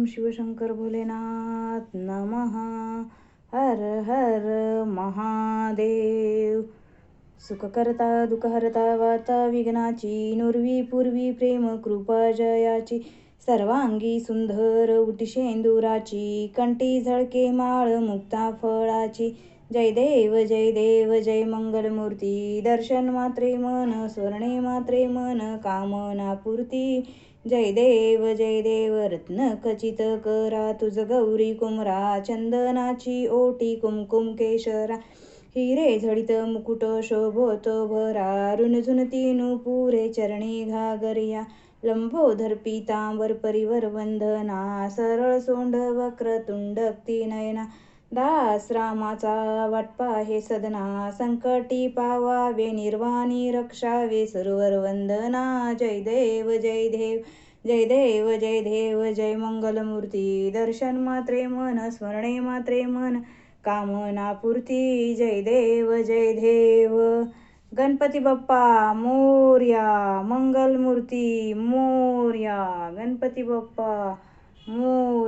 शिवशंकर भोलेनाथ नमः. हर हर महादेव. सुखकर्ता दुःखहर्ता वार्ता विघ्नाची, नुरवी पूर्वी प्रेम कृपा जयाची, सर्वांगी सुंदर उटी शेंदुराची, कंठी झळके माळ मुक्ता फळाची. जय देव जय मंगलमूर्ती, दर्शन मात्रे मन स्वर्णे मात्रे मन कामना पूर्ती. जय देव रत्न खचित करा तुझ गौरी कुमरा, चंदनाची ओटी कुमकुम केशरा, हिरे झडित मुकुट शोभत भरा, रुणझुनती नुपुरे चरणी घागरिया, लंबोदर पीतांबर परिवर वंदना, सरळ सोंड वक्रतुंड नयना, दास रामाचा वाटपा हे सदना, संकटी पावावे निर्वाणी रक्षावे सर्वर वंदना. जय देव जय मंगलमूर्ती, दर्शन मात्रे मन स्मरणे मात्रे मन कामना पूर्ती. जय देव गणपती बाप्पा मोरया, मंगलमूर्ती मोरया, गणपती बाप्पा मोरया.